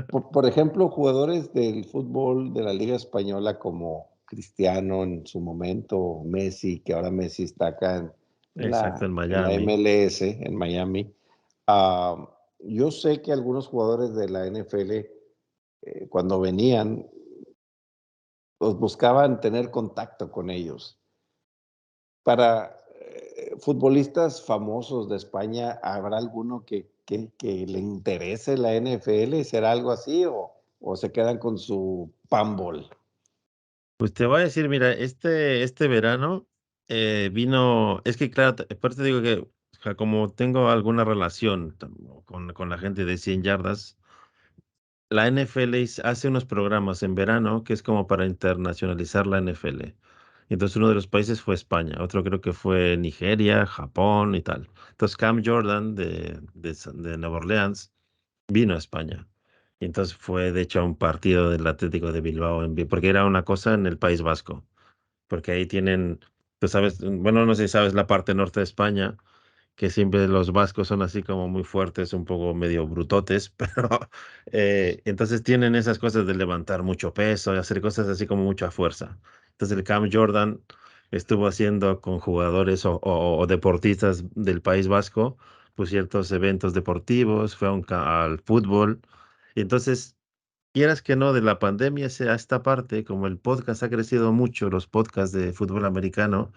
Por ejemplo, jugadores del fútbol de la Liga Española como Cristiano en su momento, Messi, que ahora Messi está acá Exacto, en en la Miami. MLS, en Miami. Yo sé que algunos jugadores de la NFL, cuando venían, pues buscaban tener contacto con ellos. Para futbolistas famosos de España, ¿habrá alguno que le interese la NFL? ¿Será algo así o se quedan con su panball? Pues te voy a decir, mira, este verano vino, es que claro, por eso te digo que o sea, como tengo alguna relación con la gente de 100 yardas, la NFL hace unos programas en verano que es como para internacionalizar la NFL. Y entonces uno de los países fue España, otro creo que fue Nigeria, Japón y tal. Entonces Cam Jordan de Nueva Orleans vino a España. Y entonces fue de hecho a un partido del Atlético de Bilbao, porque era una cosa en el País Vasco, porque ahí tienen, tú sabes, bueno, no sé si sabes la parte norte de España, que siempre los vascos son así como muy fuertes, un poco medio brutotes, pero entonces tienen esas cosas de levantar mucho peso y hacer cosas así como mucha fuerza. Entonces el Cam Jordan estuvo haciendo con jugadores o deportistas del País Vasco, pues ciertos eventos deportivos, fue al fútbol. Y entonces, quieras que no, de la pandemia a esta parte, como el podcast ha crecido mucho, los podcasts de fútbol americano,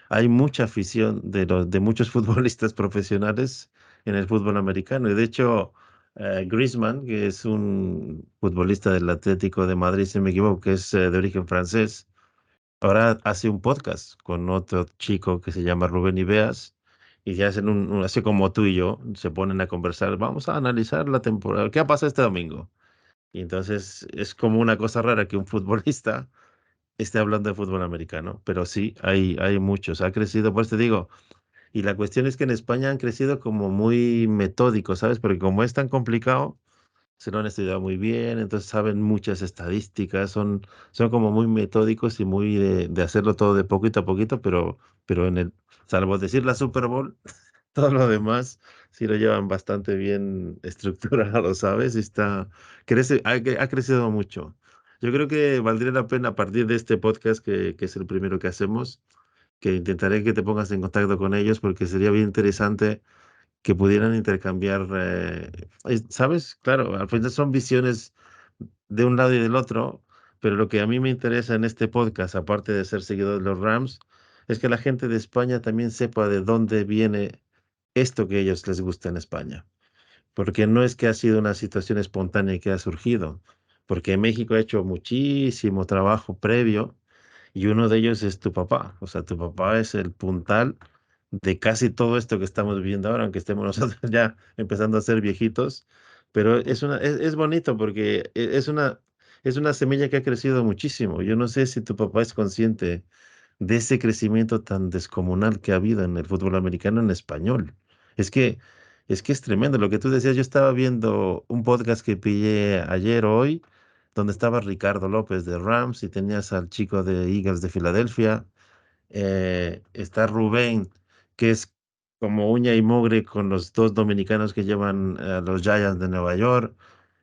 hay mucha afición de muchos futbolistas profesionales en el fútbol americano. Y de hecho, Griezmann, que es un futbolista del Atlético de Madrid, si no me equivoco, que es de origen francés, ahora hace un podcast con otro chico que se llama Rubén Ibeas. Y se hacen así como tú y yo, se ponen a conversar. Vamos a analizar la temporada. ¿Qué ha pasado este domingo? Y entonces es como una cosa rara que un futbolista esté hablando de fútbol americano, pero sí, hay muchos, ha crecido, por eso te digo, y la cuestión es que en España han crecido como muy metódicos, ¿sabes? Porque como es tan complicado, se lo han estudiado muy bien, entonces saben muchas estadísticas, son como muy metódicos y muy de hacerlo todo de poquito a poquito, pero salvo decir la Super Bowl, todo lo demás sí lo llevan bastante bien estructurado, ¿sabes? Ha crecido mucho. Yo creo que valdría la pena a partir de este podcast, que es el primero que hacemos, que intentaré que te pongas en contacto con ellos porque sería bien interesante que pudieran intercambiar, ¿sabes? Claro, al final son visiones de un lado y del otro, pero lo que a mí me interesa en este podcast, aparte de ser seguidor de los Rams, es que la gente de España también sepa de dónde viene esto que a ellos les gusta en España. Porque no es que ha sido una situación espontánea que ha surgido, porque México ha hecho muchísimo trabajo previo y uno de ellos es tu papá. O sea, tu papá es el puntal de casi todo esto que estamos viviendo ahora, aunque estemos nosotros ya empezando a ser viejitos. Pero es bonito porque es una semilla que ha crecido muchísimo. Yo no sé si tu papá es consciente de ese crecimiento tan descomunal que ha habido en el fútbol americano en español. Es que, es que es tremendo. Lo que tú decías, yo estaba viendo un podcast que pillé ayer o hoy, donde estaba Ricardo López de Rams y tenías al chico de Eagles de Filadelfia. Está Rubén, que es como uña y mugre con los dos dominicanos que llevan a los Giants de Nueva York.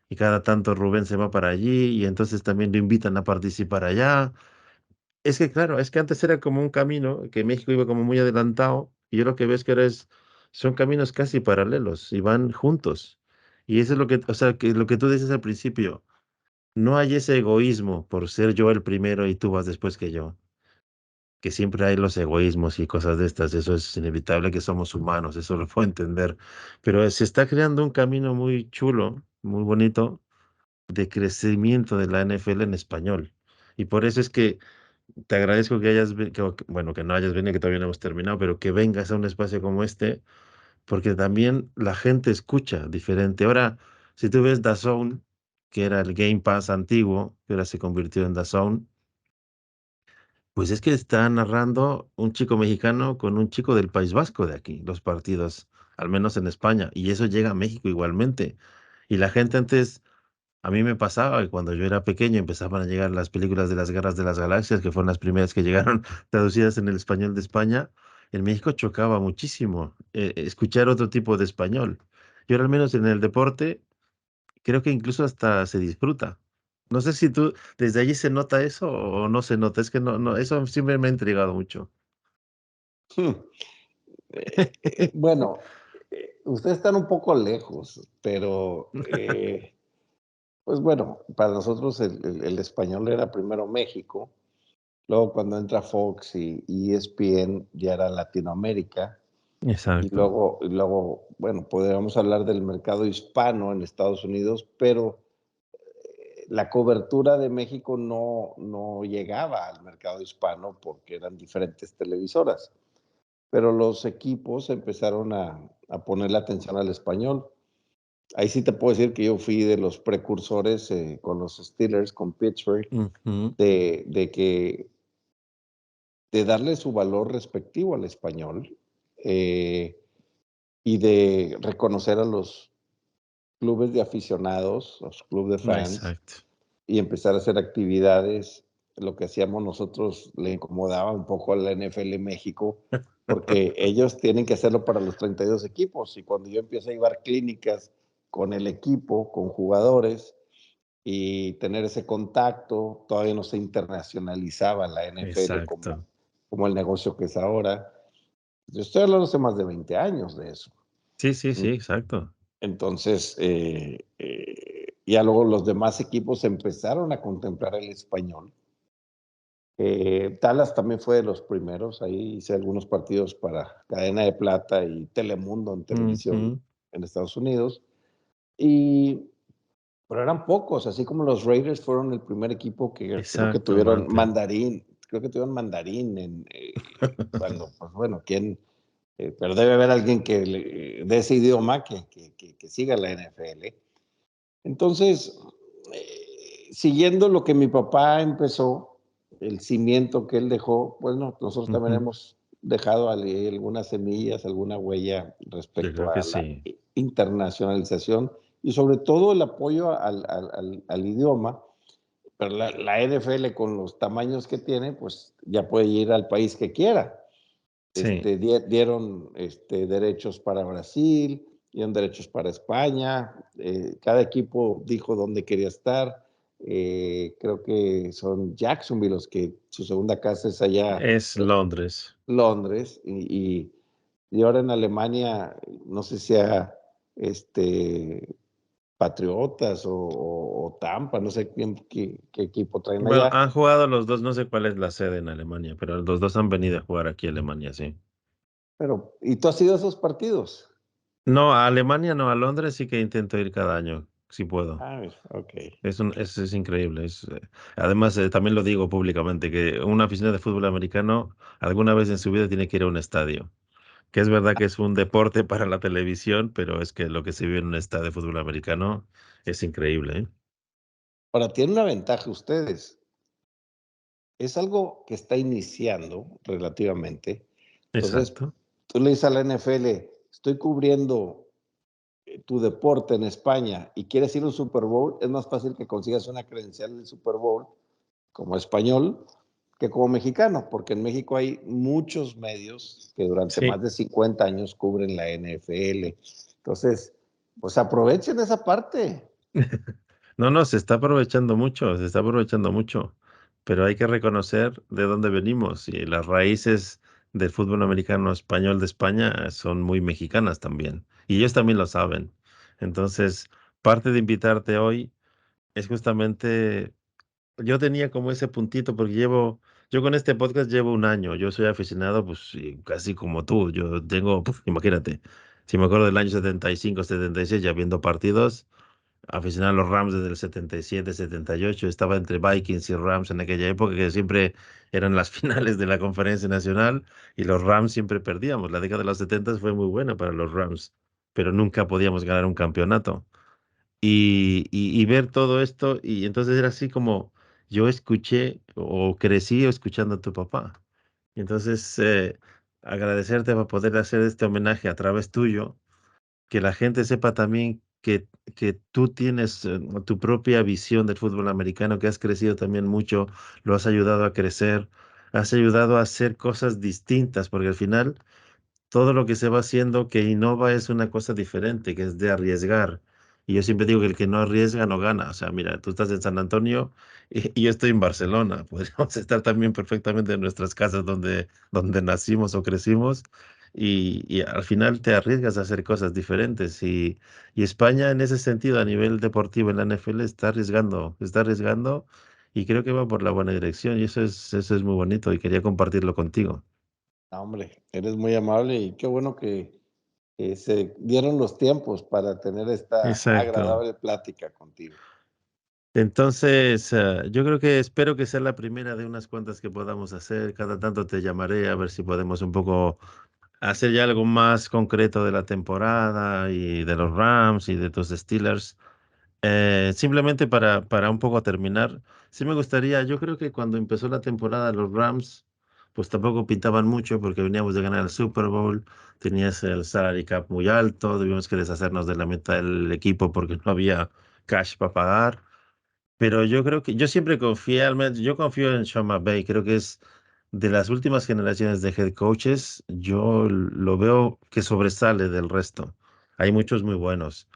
Y cada tanto Rubén se va para allí y entonces también lo invitan a participar allá. Es que claro, es que antes era como un camino que México iba como muy adelantado y yo lo que veo es que ahora son caminos casi paralelos y van juntos. Y eso es lo que, o sea, que lo que tú dices al principio, no hay ese egoísmo por ser yo el primero y tú vas después que yo, que siempre hay los egoísmos y cosas de estas, eso es inevitable que somos humanos, eso lo puedo entender, pero se está creando un camino muy chulo, muy bonito de crecimiento de la NFL en español. Y por eso es que te agradezco que bueno, que no hayas venido, que todavía no hemos terminado, pero que vengas a un espacio como este, porque también la gente escucha diferente. Ahora, si tú ves DAZN, que era el Game Pass antiguo, que ahora se convirtió en DAZN, pues es que está narrando un chico mexicano con un chico del País Vasco de aquí, los partidos, al menos en España, y eso llega a México igualmente. Y la gente antes a mí me pasaba que cuando yo era pequeño empezaban a llegar las películas de las Guerras de las Galaxias, que fueron las primeras que llegaron traducidas en el español de España. En México chocaba muchísimo escuchar otro tipo de español. Y ahora al menos en el deporte creo que incluso hasta se disfruta. No sé si tú desde allí se nota eso o no se nota. Es que no, eso siempre me ha intrigado mucho. Hmm. Bueno, ustedes están un poco lejos, pero pues bueno, para nosotros el español era primero México, luego cuando entra Fox y ESPN ya era Latinoamérica, Exacto, bueno, podríamos hablar del mercado hispano en Estados Unidos, pero la cobertura de México no llegaba al mercado hispano porque eran diferentes televisoras, pero los equipos empezaron a ponerle atención al español. Ahí sí te puedo decir que yo fui de los precursores con los Steelers, con Pittsburgh, ujú, de que de darle su valor respectivo al español eh, y de reconocer a los clubes de aficionados, los clubes de fans, exacto. y empezar a hacer actividades. Lo que hacíamos nosotros le incomodaba un poco a la NFL México, porque ellos tienen que hacerlo para los 32 equipos. Y cuando yo empiezo a llevar clínicas con el equipo, con jugadores, y tener ese contacto, todavía no se internacionalizaba la NFL Exacto. como el negocio que es ahora. Yo estoy hablando hace más de 20 años de eso. Sí, sí, sí, exacto. Entonces, ya luego los demás equipos empezaron a contemplar el español. Dallas también fue de los primeros, ahí hice algunos partidos para Cadena de Plata y Telemundo en televisión Ujú, en Estados Unidos, y, pero eran pocos, así como los Raiders fueron el primer equipo que exacto, Mante. creo que tuvieron mandarín cuando, pues bueno, ¿quién? Pero debe haber alguien de ese idioma que siga la NFL. Entonces, siguiendo lo que mi papá empezó, el cimiento que él dejó, bueno, nosotros también Ujú. hemos dejado algunas semillas, alguna huella Yo creo respecto que a la sí. internacionalización y sobre todo el apoyo al idioma. Pero la NFL con los tamaños que tiene, pues ya puede ir al país que quiera. Sí, Dieron derechos para Brasil, dieron derechos para España, cada equipo dijo dónde quería estar. Creo que son Jacksonville los que su segunda casa es allá es en Londres. Londres y ahora en Alemania, no sé si sea Patriotas o Tampa, no sé qué equipo traen Bueno, allá. han jugado los dos, no sé cuál es la sede en Alemania, pero los dos han venido a jugar aquí a Alemania, sí. Pero, ¿y tú has ido a esos partidos? No, a Alemania no, a Londres sí que intento ir cada año, si puedo. Ah, ok. Es increíble. Además, también lo digo públicamente, que un aficionado de fútbol americano alguna vez en su vida tiene que ir a un estadio. Que es verdad que es un deporte para la televisión, pero es que lo que se vive en un estadio de fútbol americano es increíble, ¿eh? Ahora, tienen una ventaja ustedes. Es algo que está iniciando relativamente. Entonces, Exacto. tú le dices a la NFL, estoy cubriendo tu deporte en España y quieres ir a un Super Bowl, es más fácil que consigas una credencial del Super Bowl como español que como mexicano, porque en México hay muchos medios que durante más Sí. de 50 años cubren la NFL. Entonces, pues aprovechen esa parte. No, no, se está aprovechando mucho, se está aprovechando mucho, pero hay que reconocer de dónde venimos y las raíces del fútbol americano español de España son muy mexicanas también, y ellos también lo saben. Entonces, parte de invitarte hoy es justamente, yo tenía como ese puntito porque yo con este podcast llevo un año, yo soy aficionado pues sí, casi como tú, yo tengo, imagínate, si me acuerdo del año 75, 76, ya viendo partidos aficionado a los Rams desde el 77, 78. Estaba entre Vikings y Rams en aquella época, que siempre eran las finales de la conferencia nacional y los Rams siempre perdíamos. La década de los 70 fue muy buena para los Rams, pero nunca podíamos ganar un campeonato. Y ver todo esto, y entonces era así como yo escuché o crecí escuchando a tu papá. Y entonces, agradecerte por poder hacer este homenaje a través tuyo, que la gente sepa también que tú tienes tu propia visión del fútbol americano, que has crecido también mucho, lo has ayudado a crecer, has ayudado a hacer cosas distintas, porque al final todo lo que se va haciendo que innova es una cosa diferente, que es de arriesgar. Y yo siempre digo que el que no arriesga no gana. O sea, mira, tú estás en San Antonio y yo estoy en Barcelona. Podríamos estar también perfectamente en nuestras casas donde nacimos o crecimos y al final te arriesgas a hacer cosas diferentes. Y España en ese sentido, a nivel deportivo en la NFL, está arriesgando y creo que va por la buena dirección y eso es muy bonito y quería compartirlo contigo. No, hombre, eres muy amable y qué bueno que se dieron los tiempos para tener esta Exacto. agradable plática contigo. Entonces, yo creo que espero que sea la primera de unas cuantas que podamos hacer. Cada tanto te llamaré a ver si podemos un poco hacer ya algo más concreto de la temporada y de los Rams y de tus Steelers. Simplemente para un poco terminar, sí me gustaría, yo creo que cuando empezó la temporada los Rams, pues tampoco pintaban mucho porque veníamos de ganar el Super Bowl, tenías el salary cap muy alto, debíamos que deshacernos de la mitad del equipo porque no había cash para pagar. Pero yo creo que yo siempre confié, al menos yo confío en Sean McVay, creo que es de las últimas generaciones de head coaches, yo lo veo que sobresale del resto. Hay muchos muy buenos,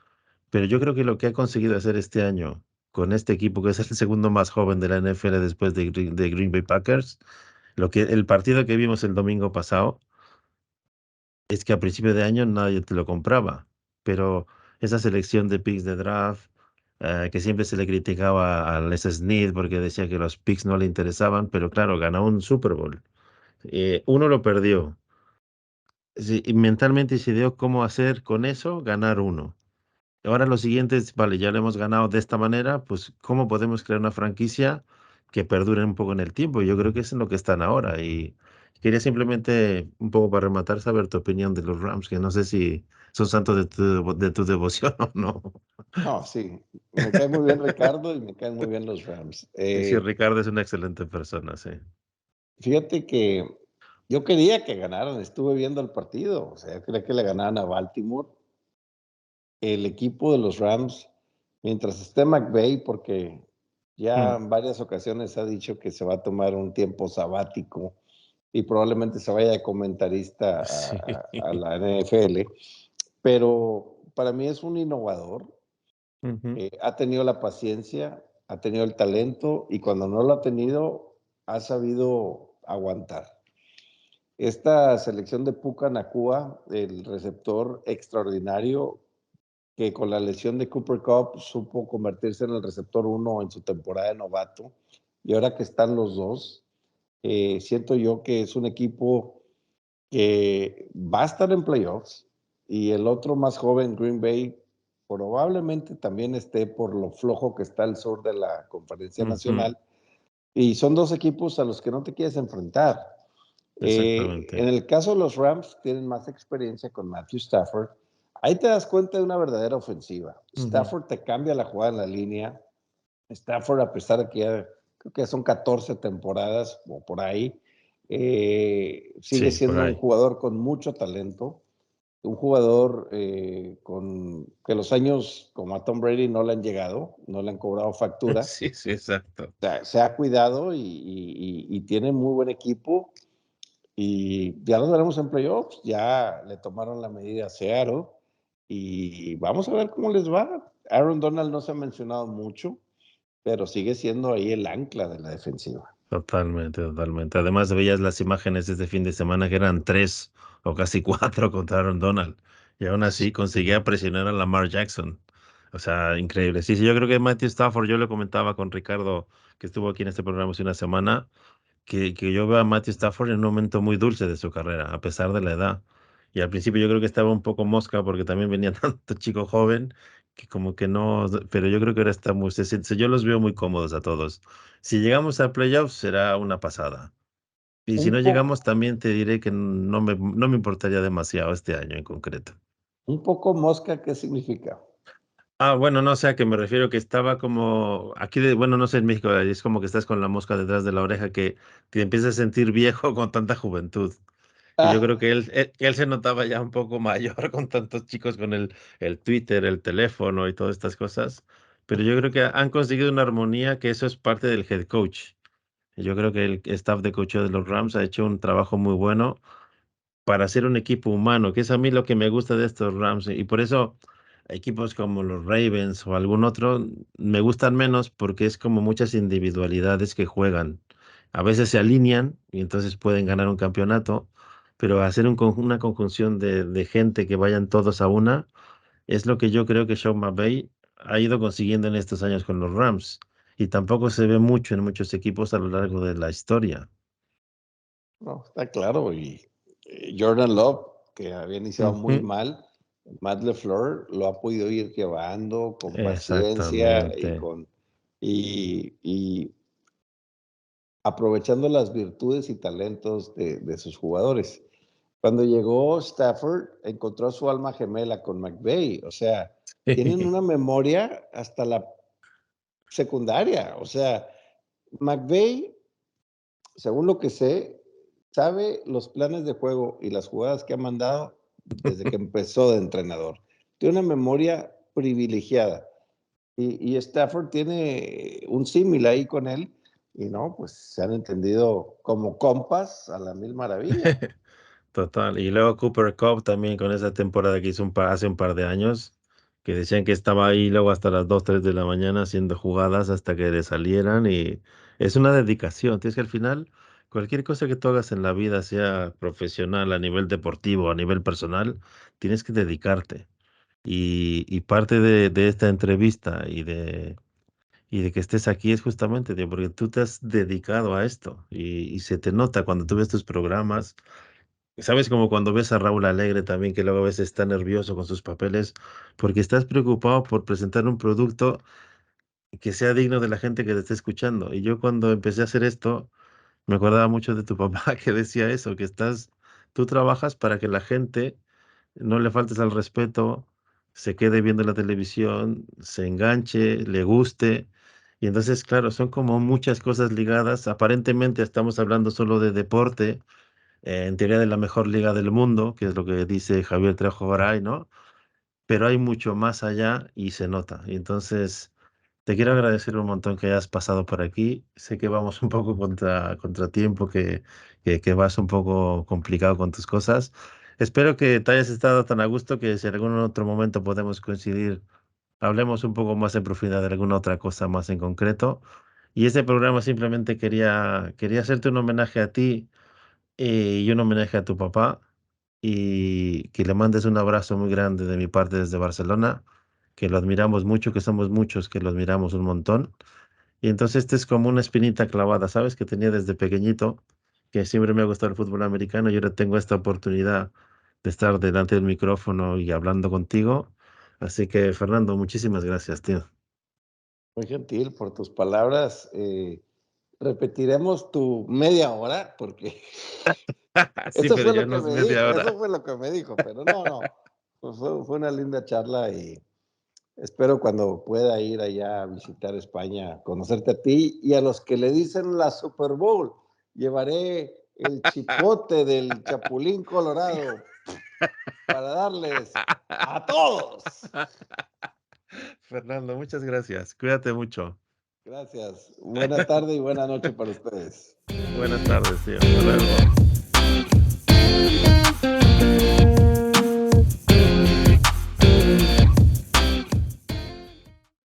pero yo creo que lo que ha conseguido hacer este año con este equipo, que es el segundo más joven de la NFL después de Green Bay Packers, el partido que vimos el domingo pasado, es que a principio de año nadie te lo compraba, pero esa selección de picks de draft, que siempre se le criticaba a Les Snead porque decía que los picks no le interesaban, pero claro, ganó un Super Bowl. Uno lo perdió. Sí, y mentalmente se dio cómo hacer con eso, ganar uno. Ahora lo siguiente es, vale, ya lo hemos ganado de esta manera, pues ¿cómo podemos crear una franquicia que perdure un poco en el tiempo? Yo creo que es en lo que están ahora y Quería simplemente, un poco para rematar, saber tu opinión de los Rams, que no sé si son santos de tu devoción o no. No, sí, me cae muy bien Ricardo y me caen muy bien los Rams. Y sí, Ricardo es una excelente persona, sí. Fíjate que yo quería que ganaran, estuve viendo el partido, o sea, yo quería que le ganaran a Baltimore. El equipo de los Rams, mientras esté McVay, porque ya Mm, en varias ocasiones ha dicho que se va a tomar un tiempo sabático y probablemente se vaya de comentarista sí. a la NFL, pero para mí es un innovador, Ujú. ha tenido la paciencia, ha tenido el talento y cuando no lo ha tenido, ha sabido aguantar. Esta selección de Puka Nakua, el receptor extraordinario, que con la lesión de Cooper Kupp supo convertirse en el receptor uno en su temporada de novato. Y ahora que están los dos, siento yo que es un equipo que va a estar en playoffs y el otro más joven, Green Bay, probablemente también esté por lo flojo que está el sur de la conferencia Ujú. nacional. Y son dos equipos a los que no te quieres enfrentar. En Exactamente. el caso de los Rams, tienen más experiencia con Matthew Stafford. Ahí te das cuenta de una verdadera ofensiva. Ujú. Stafford te cambia la jugada en la línea. Stafford, a pesar de que ya creo que son 14 temporadas o por ahí, sigue Sí, por siendo un ahí. jugador con mucho talento, un jugador con que los años como a Tom Brady no le han llegado, no le han cobrado factura. Sí, sí, exacto. O sea, se ha cuidado y tiene muy buen equipo y ya nos veremos en playoffs, ya le tomaron la medida a Seattle y vamos a ver cómo les va. Aaron Donald no se ha mencionado mucho, pero sigue siendo ahí el ancla de la defensiva. Totalmente, totalmente. Además, veías las imágenes de este fin de semana que eran tres o casi cuatro contra Aaron Donald. Y aún así conseguía presionar a Lamar Jackson. O sea, increíble. Sí, sí, yo creo que Matthew Stafford, yo le comentaba con Ricardo, que estuvo aquí en este programa hace una semana, que yo veo a Matthew Stafford en un momento muy dulce de su carrera, a pesar de la edad. Y al principio yo creo que estaba un poco mosca porque también venía tanto chico joven que como que no, pero yo creo que ahora está muy, yo los veo muy cómodos a todos. Si llegamos a playoffs será una pasada. Y si Un no poco, llegamos también te diré que no me importaría demasiado este año en concreto. un poco mosca, ¿qué significa? Ah, bueno, no sé a qué me refiero, que estaba como, aquí, bueno, no sé en México, es como que estás con la mosca detrás de la oreja, que te empiezas a sentir viejo con tanta juventud. Y yo Ah, creo que él se notaba ya un poco mayor con tantos chicos con el Twitter, el teléfono y todas estas cosas. Pero yo creo que han conseguido una armonía que eso es parte del head coach. Y yo creo que el staff de coach de los Rams ha hecho un trabajo muy bueno para ser un equipo humano, que es a mí lo que me gusta de estos Rams. Y por eso equipos como los Ravens o algún otro me gustan menos porque es como muchas individualidades que juegan. A veces se alinean y entonces pueden ganar un campeonato, pero hacer una conjunción de gente que vayan todos a una es lo que yo creo que Sean McVay ha ido consiguiendo en estos años con los Rams. Y tampoco se ve mucho en muchos equipos a lo largo de la historia. no, está claro. Y Jordan Love, que había iniciado muy Ujú. mal, Matt LeFleur lo ha podido ir llevando con paciencia y Exactamente. y aprovechando las virtudes y talentos de sus jugadores. Cuando llegó Stafford, encontró su alma gemela con McVay. O sea, tienen una memoria hasta la secundaria. O sea, McVay, según lo que sé, sabe los planes de juego y las jugadas que ha mandado desde que empezó de entrenador. Tiene una memoria privilegiada. Y Stafford tiene un símil ahí con él. Y no, pues se han entendido como compas a la mil maravilla. Total. Y luego Cooper Cup también con esa temporada que hizo hace un par de años, que decían que estaba ahí luego hasta las 2 3 de la mañana haciendo jugadas hasta que le salieran y es una dedicación. Tienes que al final, cualquier cosa que tú hagas en la vida, sea profesional, a nivel deportivo, a nivel personal, tienes que dedicarte. Y parte de esta entrevista y de que estés aquí es justamente, tío, porque tú te has dedicado a esto y se te nota cuando tú ves tus programas. ¿Sabes? Como cuando ves a Raúl Alegre también, que luego a veces está nervioso con sus papeles, porque estás preocupado por presentar un producto que sea digno de la gente que te esté escuchando. Y yo cuando empecé a hacer esto, Me acordaba mucho de tu papá que decía eso, que tú trabajas para que la gente no le faltes al respeto, se quede viendo la televisión, se enganche, le guste. Y entonces, claro, son como muchas cosas ligadas. Aparentemente estamos hablando solo de deporte, en teoría de la mejor liga del mundo, que es lo que dice Javier Trejo Garay, ¿no? Pero hay mucho más allá y se nota. Y entonces, te quiero agradecer un montón que hayas pasado por aquí. Sé que vamos un poco contra tiempo, que vas un poco complicado con tus cosas. Espero que te hayas estado tan a gusto que si en algún otro momento podemos coincidir, hablemos un poco más en profundidad de alguna otra cosa más en concreto. Y este programa simplemente quería hacerte un homenaje a ti y un homenaje a tu papá y que le mandes un abrazo muy grande de mi parte desde Barcelona, que lo admiramos mucho, que somos muchos que lo admiramos un montón. Y entonces este es como una espinita clavada, ¿sabes? Que tenía desde pequeñito, que siempre me ha gustado el fútbol americano y ahora tengo esta oportunidad de estar delante del micrófono y hablando contigo. Así que, Fernando, muchísimas gracias, tío. Muy gentil por tus palabras. Repetiremos tu media hora porque Sí, eso pero fue ya lo no que es me media dijo, hora. eso fue lo que me dijo, pero no, no, pues fue una linda charla y espero cuando pueda ir allá a visitar España, conocerte a ti y a los que le dicen la Super Bowl. Llevaré el chipote del Chapulín Colorado para darles a todos. Fernando, muchas gracias. Cuídate mucho. Gracias. Buena tarde y buena noche para ustedes. Buenas tardes, tío. Hasta luego.